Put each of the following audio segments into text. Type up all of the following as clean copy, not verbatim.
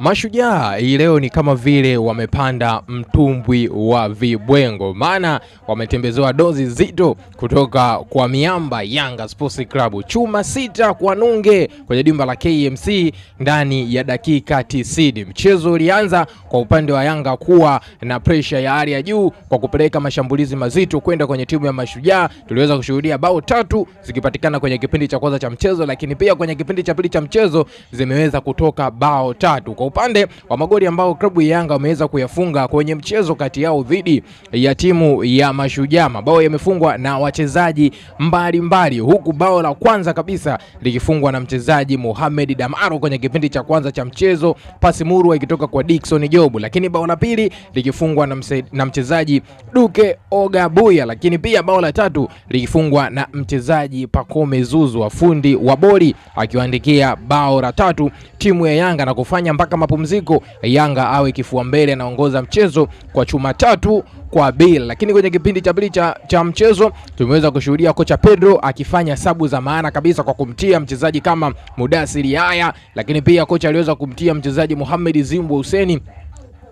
Mashujaa hii leo ni kama vile wamepanda mtumbwi wa vibwengo, maana wametembezewa dozi zito kutoka kwa miamba Yanga Sports Club, chuma 6 kwa nunge kwenye dimba la KMC ndani ya dakika 90. Mchezo ulianza kwa upande wa Yanga kuwa na pressure ya hali ya juu kwa kupeleka mashambulizi mazito kwenda kwenye timu ya Mashujaa. Tuliweza kushuhudia bao 3 zikipatikana kwenye kipindi cha kwanza cha mchezo, lakini pia kwenye kipindi cha pili cha mchezo zimeweza kutoka bao 3. Kwa upande wa magoli ambao klabu ya Yanga wameweza kuyafunga kwenye mchezo kati yao dhidi ya timu ya Mashujaa, mabao yamefungwa na wachezaji mbalimbali, huku bao la kwanza kabisa likifungwa na mchezaji Mohamed Damaro kwenye kipindi cha kwanza cha mchezo, pasi murwa ikitoka kwa Dickson Job, lakini bao la pili likifungwa na mchezaji Duke Ogabuya, lakini pia bao la tatu likifungwa na mchezaji Pacome Zouzoua, fundi wa boli, akiwaandikia bao la tatu timu ya Yanga na kufanya mpaka mapumziko Yanga awe kifua mbele anaongoza mchezo kwa chuma 3-2. Lakini kwenye kipindi cha pili cha mchezo tumeweza kushuhudia kocha Pedro akifanya sabu za maana kabisa kwa kumtia mchezaji kama Mudathir Yahya, lakini pia kocha aliweza kumtia mchezaji Mohamed Zimbo Hussein,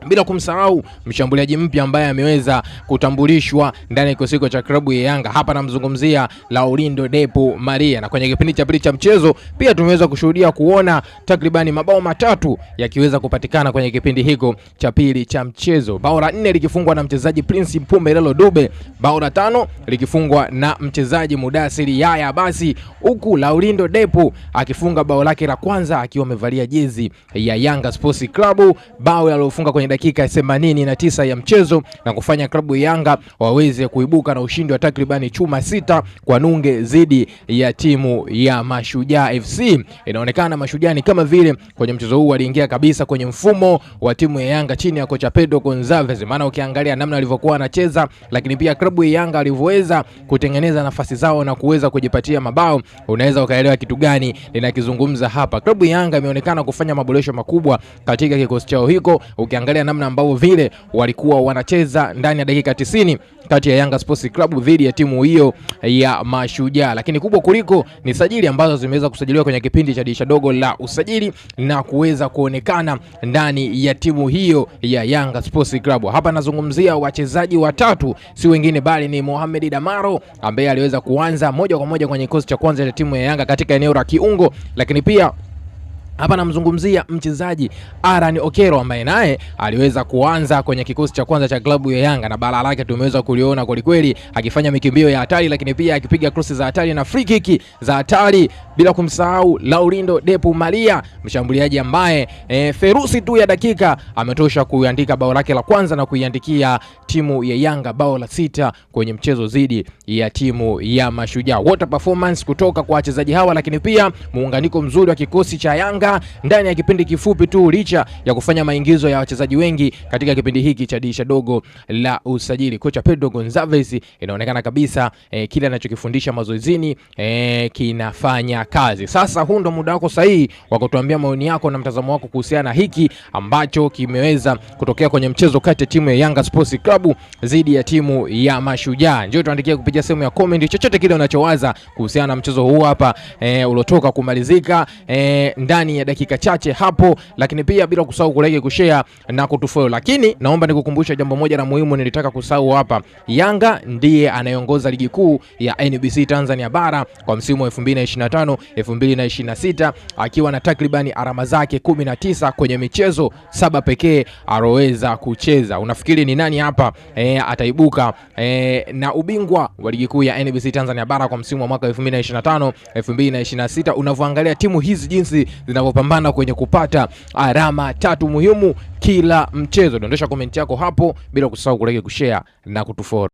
bila kumsahau mshambuliaji mpya ambaye ameweza kutambulishwa ndani ya kikosi cha klabu ya Yanga. Hapa namzungumzia Laurindo Depo Maria. Na kwenye kipindi cha pili cha mchezo pia tumeweza kushuhudia kuona takribani mabao 3 yakiweza kupatikana kwenye kipindi hiko cha pili cha mchezo. Bao la 4 likifungwa na mchezaji Prince Mpumelelo Dube, bao la 5 likifungwa na mchezaji Mudathir Yahya, basi huku Laurindo Depo akifunga bao lake la kwanza akiwa amevalia jezi ya Yanga Sports Club, bao alilofunga kwenye dakika 89 ya mchezo na kufanya klabu ya Yanga waweze kuibuka na ushindi wa takribani chuma 6 kwa nunge dhidi ya timu ya Mashujaa FC. Inaonekana Mashujaa ni kama vile kwenye mchezo huu waliingia kabisa kwenye mfumo wa timu ya Yanga chini ya kocha Pedro Gonzalez, maana ukiangalia namna walivyokuwa wanacheza, lakini pia klabu ya Yanga walivyoweza kutengeneza nafasi zao na kuweza kujipatia mabao, unaweza ukaelewa kitu gani ninakizungumza hapa. Klabu ya Yanga imeonekana kufanya maboresho makubwa katika kikosi chao hiko, ukiangalia namna ambao vile walikuwa wanacheza ndani ya dakika 90 kati ya Yanga Sports Club dhidi ya timu hiyo ya Mashujaa. Lakini kubwa kuliko ni sajili ambazo zimeweza kusajiliwa kwenye kipindi cha dirisha dogo la usajili na kuweza kuonekana ndani ya timu hiyo ya Yanga Sports Club. Hapa nazungumzia wachezaji watatu, si wengine bali ni Mohamed Damaro ambaye aliweza kuanza moja kwa moja kwenye kikosi cha kwanza cha timu ya Yanga katika eneo la kiungo, lakini pia hapa namzungumzia mchezaji Aaron Okero ambaye naye aliweza kuanza kwenye kikosi cha kwanza cha klabu ya Yanga na bala lake tumeweza kuliona kweli akifanya mikimbio ya hatari, lakini pia akipiga crosses za hatari na free kick za hatari, bila kumsahau Laurindo Depo Maria, mshambuliaji ambaye ferusi tu ya dakika ametosha kuandika bao lake la kwanza na kuiandikia timu ya Yanga bao la 6 kwenye mchezo dhidi ya timu ya Mashujaa. Water performance kutoka kwa wachezaji hawa, lakini pia muunganiko mzuri wa kikosi cha Yanga ndani ya kipindi kifupi tu, licha ya kufanya maingizo ya wachezaji wengi katika kipindi hiki cha dirisha dogo la usajili. Kocha Pedro Gonzalez inaonekana kabisa kile anachokifundisha mazoezini kinafanya kazi. Sasa huu ndo muda wako sahihi wa kutuambia maoni yako na mtazamo wako kuhusiana na hiki ambacho kimeweza kutokea kwenye mchezo kati ya timu ya Yanga Sports Club dhidi ya timu ya Mashujaa. Njoo tuandikie kupitia sehemu ya comment chochote kile unachowaza kuhusiana na mchezo huu hapa ulotoka kumalizika ndani ya dakika chache hapo, lakini pia bila kusahau kulike, kushare na kutufollow. Lakini naomba nikukumbusha jambo moja la muhimu nilitaka kusahau hapa. Yanga ndiye anayeongoza ligi kuu ya NBC Tanzania bara kwa msimu wa 2025-2026 akiwa na takribani alama zake 19 kwenye michezo 7 pekee aloweza kucheza. Unafikiri ni nani hapa ataibuka na ubingwa wa ligi kuu ya NBC Tanzania bara kwa msimu wa mwaka 2025-2026? Unavyoangalia timu hizi jinsi zinavyopambana kwenye kupata alama 3 muhimu kila mchezo. Dondosha comment yako hapo bila kusahau kulike, kushare na kutufollow.